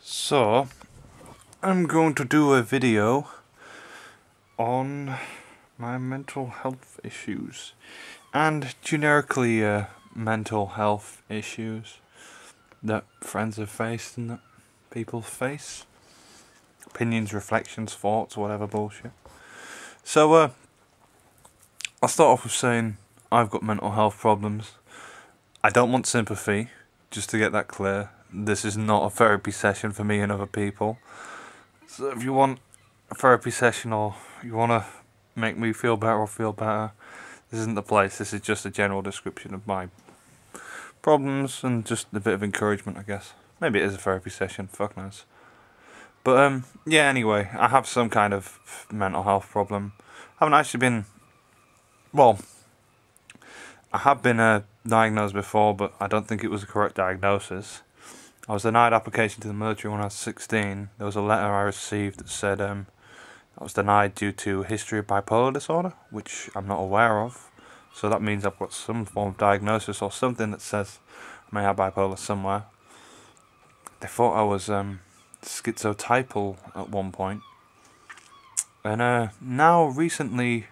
So, I'm going to do a video on my mental health issues and generically mental health issues that friends have faced and that people face. Opinions, reflections, thoughts, whatever bullshit. So, I'll start off with saying I've got mental health problems. I don't want sympathy, just to get that clear. This is not a therapy session for me and other people. So if you want a therapy session or you want to make me feel better, this isn't the place. This is just a general description of my problems and just a bit of encouragement, I guess. Maybe it is a therapy session, fuck knows. But yeah, anyway, I have some kind of mental health problem. I haven't actually been, well, I have been diagnosed before, but I don't think it was the correct diagnosis. I was denied application to the military when I was 16. There was a letter I received that said I was denied due to history of bipolar disorder, which I'm not aware of. So that means I've got some form of diagnosis or something that says I may have bipolar somewhere. They thought I was schizotypal at one point. And now recently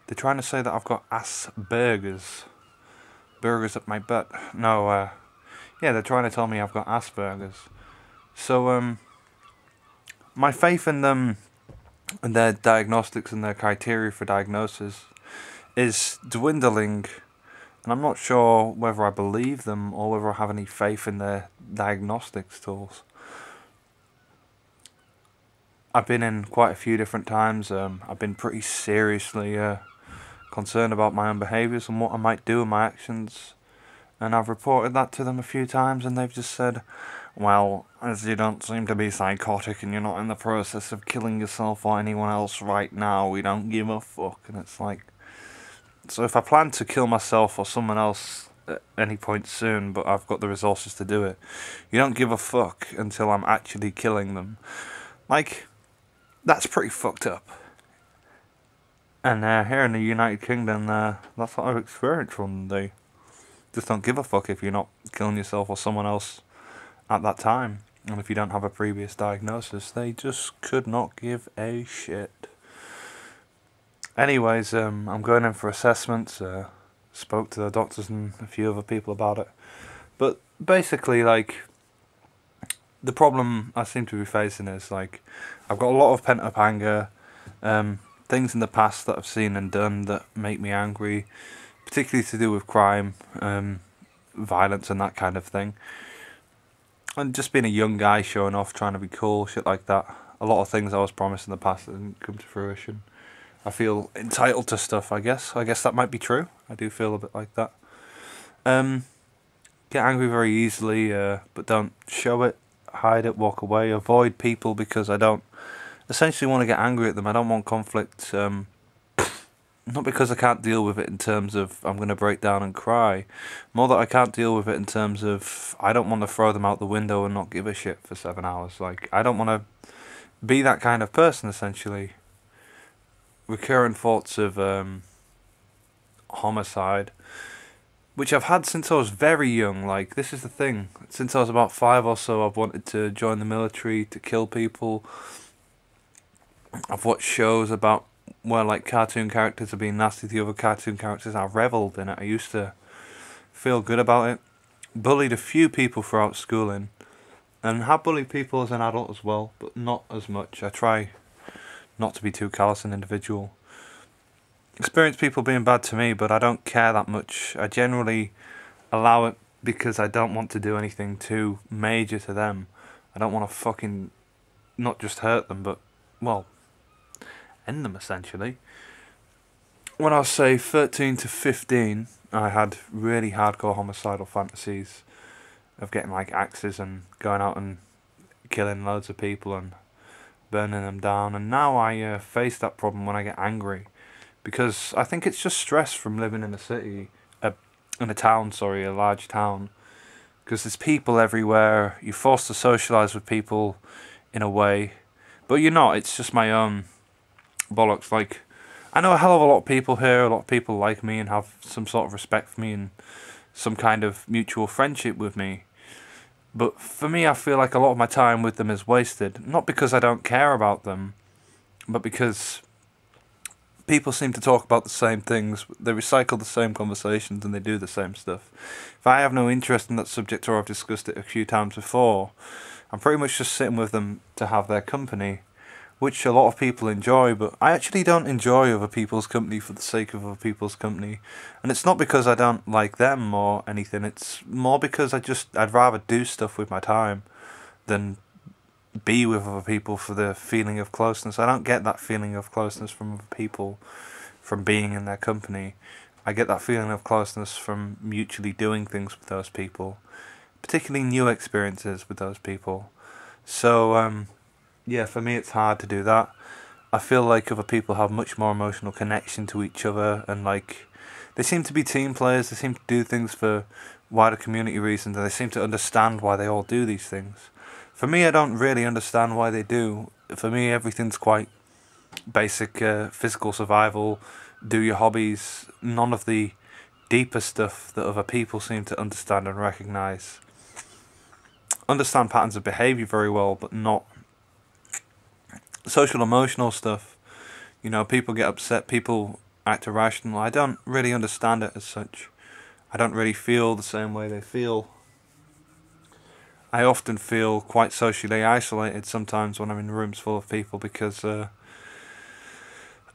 they're trying to say that I've got Asperger's. Burgers up my butt. No, yeah, they're trying to tell me I've got Asperger's. So, my faith in them and their diagnostics and their criteria for diagnosis is dwindling, and I'm not sure whether I believe them or whether I have any faith in their diagnostics tools. I've been in quite a few different times. I've been pretty seriously concerned about my own behaviours and what I might do in my actions. And I've reported that to them a few times and they've just said, well, as you don't seem to be psychotic and you're not in the process of killing yourself or anyone else right now, we don't give a fuck. And it's like, so if I plan to kill myself or someone else at any point soon, but I've got the resources to do it, you don't give a fuck until I'm actually killing them. Like, that's pretty fucked up. And here in the United Kingdom, that's what I've experienced from them. They just don't give a fuck if you're not killing yourself or someone else at that time. And if you don't have a previous diagnosis, they just could not give a shit. Anyways, I'm going in for assessments. Spoke to the doctors and a few other people about it. But basically, like, the problem I seem to be facing is, like, I've got a lot of pent-up anger, things in the past that I've seen and done that make me angry, particularly to do with crime, violence and that kind of thing. And just being a young guy showing off, trying to be cool, shit like that. A lot of things I was promised in the past that didn't come to fruition. I feel entitled to stuff, I guess. I guess that might be true. I do feel a bit like that. Get angry very easily, but don't show it, hide it, walk away. Avoid people because I don't essentially want to get angry at them. I don't want conflict. Not because I can't deal with it in terms of I'm going to break down and cry. More that I can't deal with it in terms of I don't want to throw them out the window and not give a shit for 7 hours. Like, I don't want to be that kind of person, essentially. Recurrent thoughts of homicide, which I've had since I was very young. Like, this is the thing. Since I was about 5 or so, I've wanted to join the military, to kill people. I've watched shows about where, like, cartoon characters are being nasty to other cartoon characters. I revelled in it. I used to feel good about it. Bullied a few people throughout schooling. And have bullied people as an adult as well, but not as much. I try not to be too callous an individual. Experience people being bad to me, but I don't care that much. I generally allow it because I don't want to do anything too major to them. I don't want to fucking not just hurt them, but, well, end them, essentially. When I was, say, 13 to 15, I had really hardcore homicidal fantasies of getting, like, axes and going out and killing loads of people and burning them down. And now I face that problem when I get angry, because I think it's just stress from living in a city, in a town, sorry, a large town, because there's people everywhere. You're forced to socialise with people in a way, but you're not. It's just my own bollocks. Like, I know a hell of a lot of people here, a lot of people like me and have some sort of respect for me and some kind of mutual friendship with me. But for me, I feel like a lot of my time with them is wasted. Not because I don't care about them, but because people seem to talk about the same things, they recycle the same conversations, and they do the same stuff. If I have no interest in that subject, or I've discussed it a few times before, I'm pretty much just sitting with them to have their company, which a lot of people enjoy, but I actually don't enjoy other people's company for the sake of other people's company. And it's not because I don't like them or anything, it's more because I'd rather do stuff with my time than be with other people for the feeling of closeness. I don't get that feeling of closeness from other people from being in their company. I get that feeling of closeness from mutually doing things with those people, particularly new experiences with those people. So, yeah, for me it's hard to do that. I feel like other people have much more emotional connection to each other, and like they seem to be team players, they seem to do things for wider community reasons, and they seem to understand why they all do these things. For me, I don't really understand why they do. For me, everything's quite basic, physical survival, do your hobbies, none of the deeper stuff that other people seem to understand and recognise. Understand patterns of behaviour very well, but not social emotional stuff. You know, people get upset, people act irrational. I don't really understand it as such. I don't really feel the same way they feel. I often feel quite socially isolated sometimes when I'm in rooms full of people, because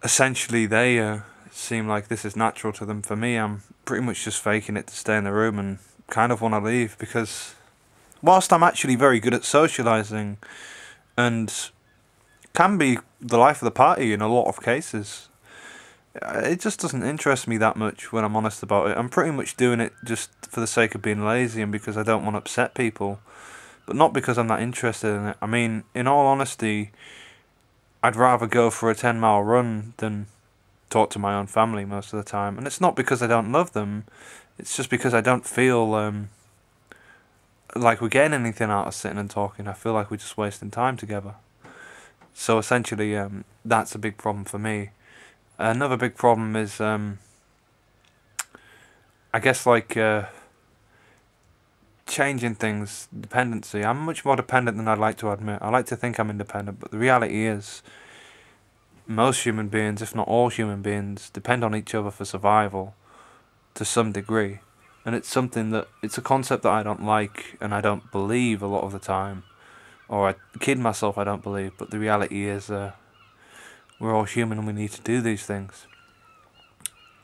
essentially they seem like this is natural to them. For me, I'm pretty much just faking it to stay in the room and kind of want to leave, because whilst I'm actually very good at socialising and can be the life of the party in a lot of cases, it just doesn't interest me that much when I'm honest about it. I'm pretty much doing it just for the sake of being lazy and because I don't want to upset people, but not because I'm not interested in it. I mean, in all honesty, I'd rather go for a 10-mile run than talk to my own family most of the time. And it's not because I don't love them, it's just because I don't feel like we're getting anything out of sitting and talking. I feel like we're just wasting time together. So essentially, that's a big problem for me. Another big problem is, I guess, like changing things, dependency. I'm much more dependent than I'd like to admit. I like to think I'm independent, but the reality is most human beings, if not all human beings, depend on each other for survival to some degree. And it's a concept that I don't like and I don't believe a lot of the time. Or I kid myself I don't believe, but the reality is we're all human and we need to do these things.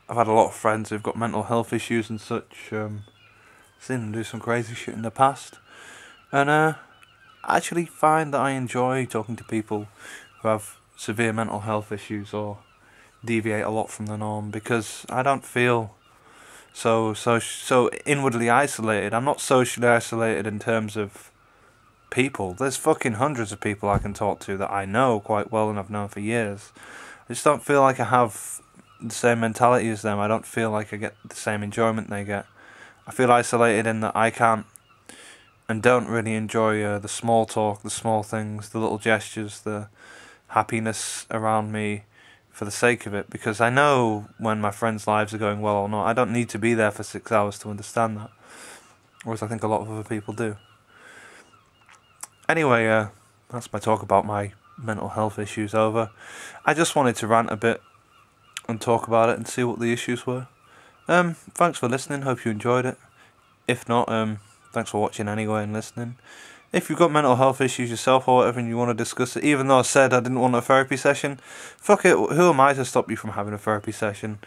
I've had a lot of friends who've got mental health issues and such, seen them do some crazy shit in the past. And I actually find that I enjoy talking to people who have severe mental health issues or deviate a lot from the norm, because I don't feel so inwardly isolated. I'm not socially isolated in terms of people. There's fucking hundreds of people I can talk to that I know quite well and I've known for years. I just don't feel like I have the same mentality as them. I don't feel like I get the same enjoyment they get. I feel isolated in that I can't and don't really enjoy the small talk, the small things, the little gestures, the happiness around me for the sake of it, because I know when my friends' lives are going well or not. I don't need to be there for 6 hours to understand that, whereas I think a lot of other people do. Anyway, that's my talk about my mental health issues over. I just wanted to rant a bit and talk about it and see what the issues were. Thanks for listening, hope you enjoyed it. If not, thanks for watching anyway and listening. If you've got mental health issues yourself or whatever and you want to discuss it, even though I said I didn't want a therapy session, fuck it, who am I to stop you from having a therapy session?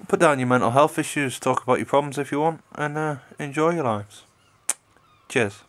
Put down your mental health issues, talk about your problems if you want, and enjoy your lives. Cheers.